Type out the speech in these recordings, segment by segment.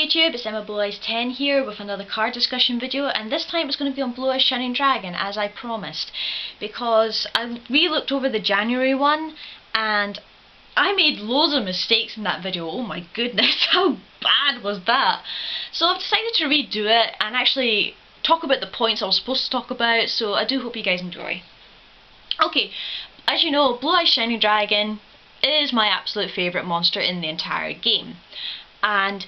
YouTube, it's Emma Blue Eyes 10 here with another card discussion video, and this time it's going to be on Blue Eyes Shining Dragon as I promised, because I re-looked over the January one and I made loads of mistakes in that video. Oh my goodness, how bad was that? So I've decided to redo it and actually talk about the points I was supposed to talk about, so I do hope you guys enjoy. Okay, as you know, Blue Eyes Shining Dragon is my absolute favourite monster in the entire game, and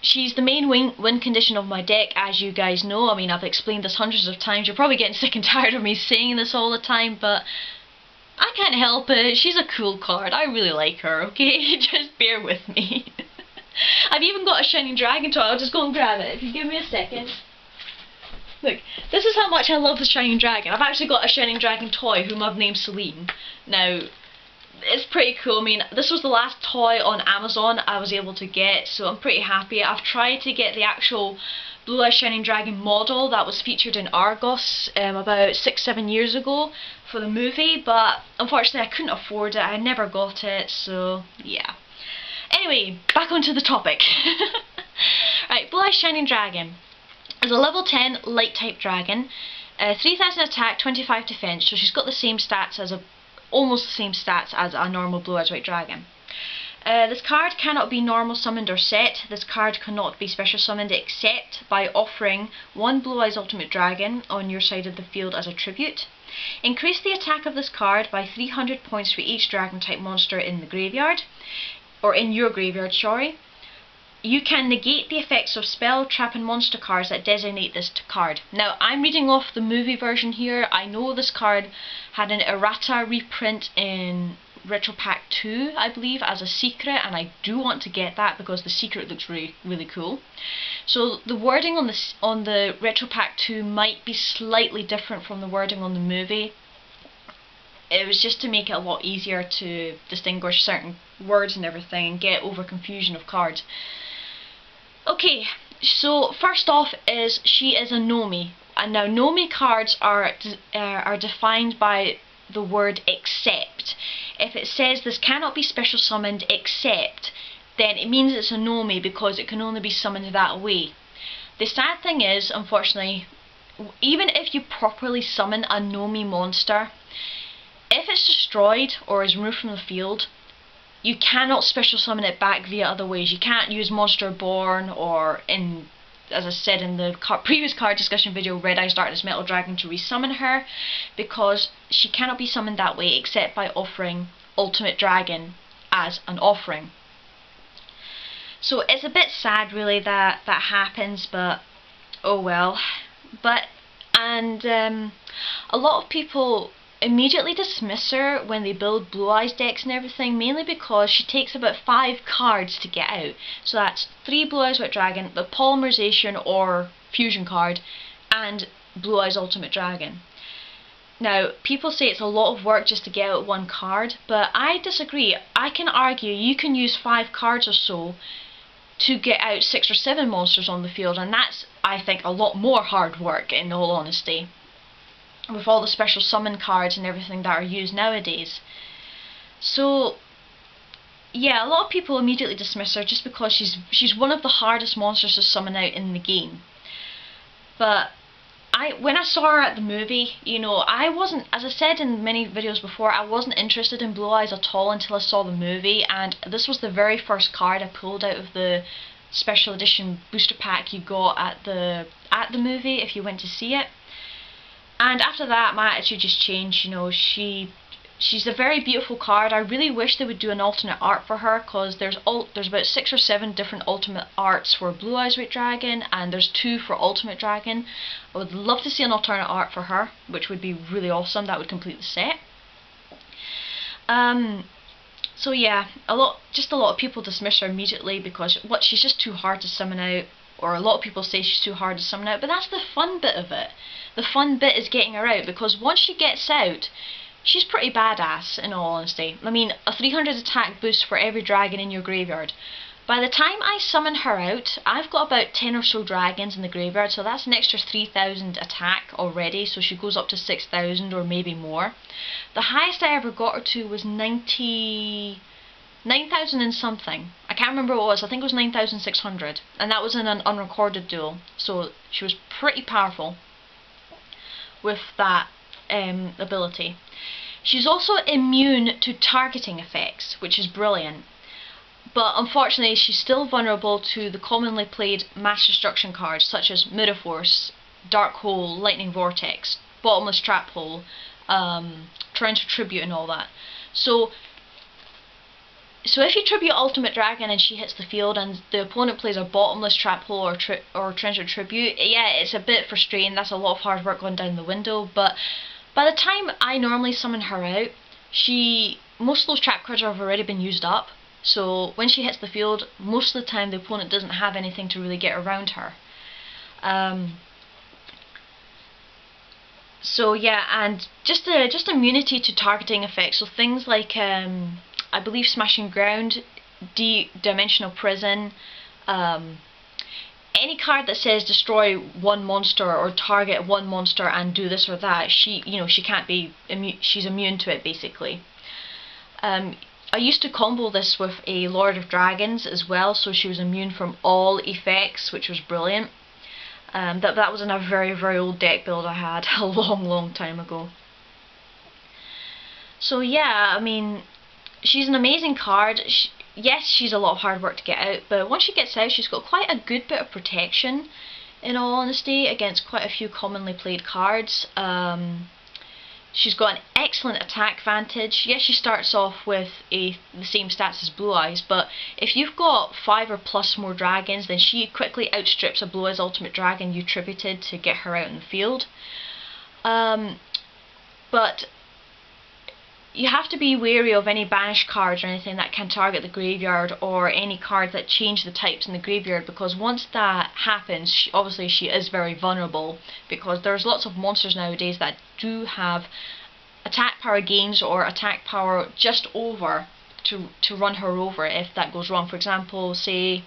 she's the main win condition of my deck, as you guys know. I mean, I've explained this hundreds of times. You're probably getting sick and tired of me saying this all the time, but I can't help it. She's a cool card. I really like her, okay? Just bear with me. I've even got a Shining Dragon toy. I'll just go and grab it if you give me a second. Look, this is how much I love the Shining Dragon. I've actually got a Shining Dragon toy whom I've named Celine. Now, it's pretty cool. I mean, this was the last toy on Amazon I was able to get, so I'm pretty happy. I've tried to get the actual Blue Eyes Shining Dragon model that was featured in Argos about 6-7 years ago for the movie, but unfortunately I couldn't afford it. I never got it, so yeah. Anyway, back onto the topic. Right, Blue Eyes Shining Dragon is a level 10 light type dragon, 3000 attack, 25 defense, so she's got the same stats as almost the same stats as a normal Blue Eyes White Dragon. This card cannot be normal summoned or set. This card cannot be special summoned except by offering one Blue Eyes Ultimate Dragon on your side of the field as a tribute. Increase the attack of this card by 300 points for each dragon type monster in the graveyard, or in your graveyard, sorry. You can negate the effects of spell, trap and monster cards that designate this card. Now, I'm reading off the movie version here. I know this card had an errata reprint in Retro Pack 2, I believe, as a secret, and I do want to get that because the secret looks really, really cool. So the wording on the Retro Pack 2 might be slightly different from the wording on the movie. It was just to make it a lot easier to distinguish certain words and everything and get over confusion of cards. Okay, so first off is she is a Nomi, and now Nomi cards are defined by the word except. If it says this cannot be special summoned except, then it means it's a Nomi because it can only be summoned that way. The sad thing is, unfortunately, even if you properly summon a Nomi monster, if it's destroyed or is removed from the field, you cannot special summon it back via other ways. You can't use Monster Born or, as I said in the previous card discussion video, Red Eyes Darkness Metal Dragon to resummon her, because she cannot be summoned that way except by offering Ultimate Dragon as an offering. So it's a bit sad really that that happens, but oh well. A lot of people immediately dismiss her when they build Blue Eyes decks and everything, mainly because she takes about 5 cards to get out. So that's 3 Blue Eyes White Dragon, the Polymerization or Fusion card, and Blue Eyes Ultimate Dragon. Now, people say it's a lot of work just to get out 1 card, but I disagree. I can argue you can use 5 cards or so to get out 6 or 7 monsters on the field, and that's, I think, a lot more hard work, in all honesty, with all the special summon cards and everything that are used nowadays. So yeah, a lot of people immediately dismiss her just because she's one of the hardest monsters to summon out in the game. But when I saw her at the movie, you know, I wasn't, as I said in many videos before, I wasn't interested in Blue Eyes at all until I saw the movie, and this was the very first card I pulled out of the special edition booster pack you got at the movie if you went to see it. And after that, my attitude just changed. You know, she's a very beautiful card. I really wish they would do an alternate art for her, because there's about 6 or 7 different ultimate arts for Blue Eyes White Dragon, and there's 2 for Ultimate Dragon. I would love to see an alternate art for her, which would be really awesome. That would complete the set. So yeah, a lot of people dismiss her immediately because she's just too hard to summon out. Or a lot of people say she's too hard to summon out, but that's the fun bit of it. The fun bit is getting her out, because once she gets out, she's pretty badass, in all honesty. I mean, a 300 attack boost for every dragon in your graveyard. By the time I summon her out, I've got about 10 or so dragons in the graveyard, so that's an extra 3000 attack already, so she goes up to 6000 or maybe more. The highest I ever got her to was 9,000 and something. I can't remember what it was. I think it was 9,600, and that was in an unrecorded duel. So she was pretty powerful with that ability. She's also immune to targeting effects, which is brilliant. But unfortunately, she's still vulnerable to the commonly played mass destruction cards such as Mirror Force, Dark Hole, Lightning Vortex, Bottomless Trap Hole, Torrential Tribute and all that. So if you tribute Ultimate Dragon and she hits the field and the opponent plays a Bottomless Trap Hole or Torrential Tribute, yeah, it's a bit frustrating. That's a lot of hard work going down the window. But by the time I normally summon her out, most of those trap cards have already been used up. So when she hits the field, most of the time the opponent doesn't have anything to really get around her. So yeah, and just immunity to targeting effects. So things like I believe Smashing Ground, Dimensional Prison, any card that says destroy one monster or target one monster and do this or that, she can't be she's immune to it basically. I used to combo this with a Lord of Dragons as well, so she was immune from all effects, which was brilliant. That was in a very, very old deck build I had a long time ago. So yeah, I mean, she's an amazing card. Yes, she's a lot of hard work to get out, but once she gets out, she's got quite a good bit of protection, in all honesty, against quite a few commonly played cards. She's got an excellent attack vantage. Yes, she starts off with the same stats as Blue Eyes, but if you've got 5 or plus more dragons, then she quickly outstrips a Blue Eyes Ultimate Dragon you tributed to get her out in the field. But you have to be wary of any banished cards or anything that can target the graveyard, or any cards that change the types in the graveyard, because once that happens, obviously she is very vulnerable, because there's lots of monsters nowadays that do have attack power gains or attack power just over to run her over if that goes wrong. For example, say,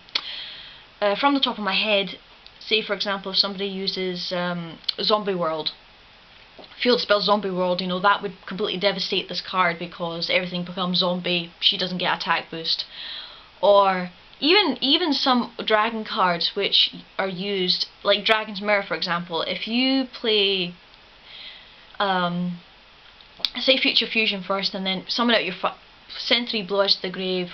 from the top of my head, say for example if somebody uses Zombie World, field spell Zombie World, that would completely devastate this card because everything becomes zombie, she doesn't get attack boost. Or even some dragon cards which are used, like Dragon's Mirror for example, if you play say Future Fusion first and then summon out your send 3 Blue Eyes to the grave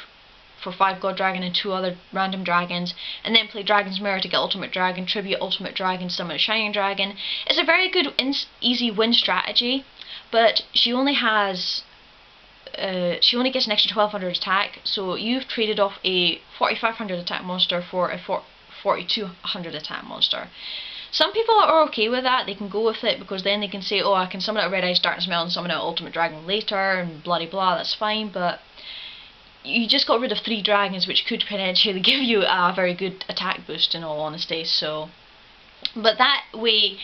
for 5 God Dragon and 2 other random dragons, and then play Dragon's Mirror to get Ultimate Dragon, tribute Ultimate Dragon, summon a Shining Dragon. It's a very good easy win strategy, but she only gets an extra 1200 attack, so you've traded off a 4500 attack monster for a 4200 attack monster. Some people are okay with that, they can go with it because then they can say, oh, I can summon out Red Eyes Darkness Meld and summon out Ultimate Dragon later and blah blah, that's fine, but you just got rid of 3 dragons which could potentially give you a very good attack boost in all honesty. So, but that way,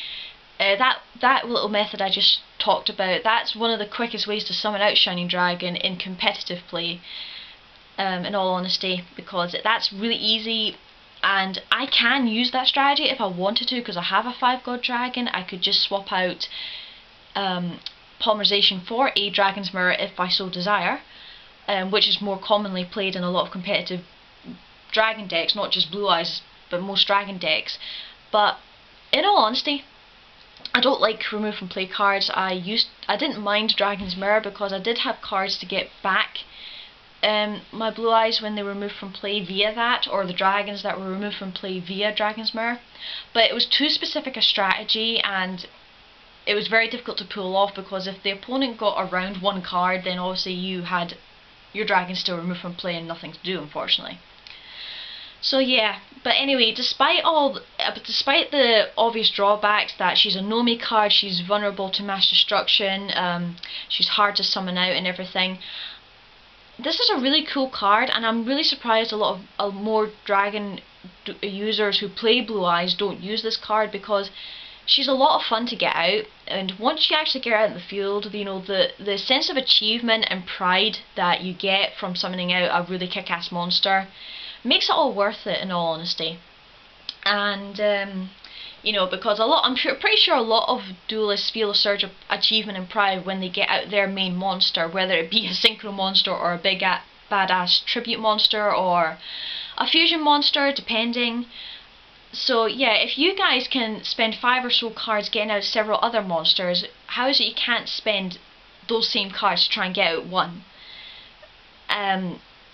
that little method I just talked about, that's one of the quickest ways to summon out Shining Dragon in competitive play, in all honesty, because that's really easy. And I can use that strategy if I wanted to, because I have a 5 God Dragon. I could just swap out Polymerization for a Dragon's Mirror if I so desire, which is more commonly played in a lot of competitive dragon decks, not just Blue Eyes, but most dragon decks. But in all honesty, I don't like remove from play cards. I didn't mind Dragon's Mirror because I did have cards to get back my Blue Eyes when they were removed from play via that, or the dragons that were removed from play via Dragon's Mirror. But it was too specific a strategy, and it was very difficult to pull off, because if the opponent got around one card, then obviously you had your dragon still removed from play and nothing to do, unfortunately. So yeah, but anyway, despite the obvious drawbacks that she's a Nomi card, she's vulnerable to mass destruction, she's hard to summon out and everything, this is a really cool card, and I'm really surprised a lot of more dragon users who play Blue Eyes don't use this card, because she's a lot of fun to get out, and once you actually get her out in the field, the sense of achievement and pride that you get from summoning out a really kick-ass monster makes it all worth it, in all honesty. And because pretty sure a lot of duelists feel a surge of achievement and pride when they get out their main monster, whether it be a synchro monster or a big badass tribute monster or a fusion monster, depending. So yeah, if you guys can spend 5 or so cards getting out several other monsters, how is it you can't spend those same cards to try and get out one?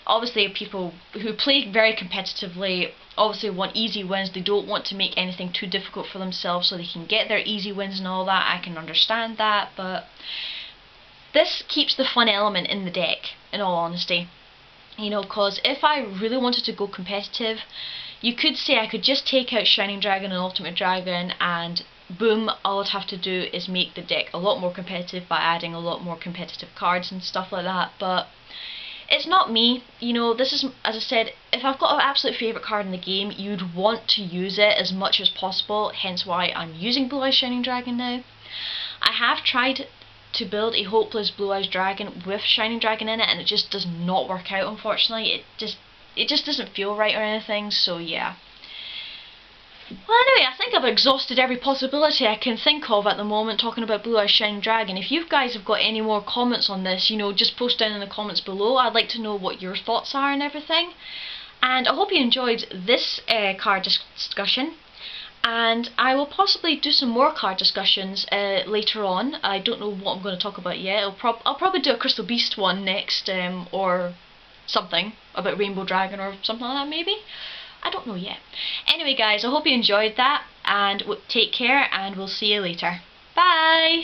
Obviously people who play very competitively obviously want easy wins. They don't want to make anything too difficult for themselves so they can get their easy wins and all that. I can understand that, but this keeps the fun element in the deck, in all honesty. You know, because if I really wanted to go competitive, you could say I could just take out Shining Dragon and Ultimate Dragon and boom, all I'd have to do is make the deck a lot more competitive by adding a lot more competitive cards and stuff like that, but it's not me. You know, this is, as I said, if I've got an absolute favourite card in the game, you'd want to use it as much as possible, hence why I'm using Blue Eyes Shining Dragon now. I have tried to build a Hopeless Blue Eyes Dragon with Shining Dragon in it, and it just does not work out, unfortunately. It just doesn't feel right or anything, so yeah. Well, anyway, I think I've exhausted every possibility I can think of at the moment talking about Blue Eyes Shining Dragon. If you guys have got any more comments on this, you know, just post down in the comments below. I'd like to know what your thoughts are and everything. And I hope you enjoyed this card discussion. And I will possibly do some more card discussions later on. I don't know what I'm going to talk about yet. I'll probably do a Crystal Beast one next, or something about Rainbow Dragon or something like that maybe. I don't know yet. Anyway guys, I hope you enjoyed that, and take care, and we'll see you later. Bye!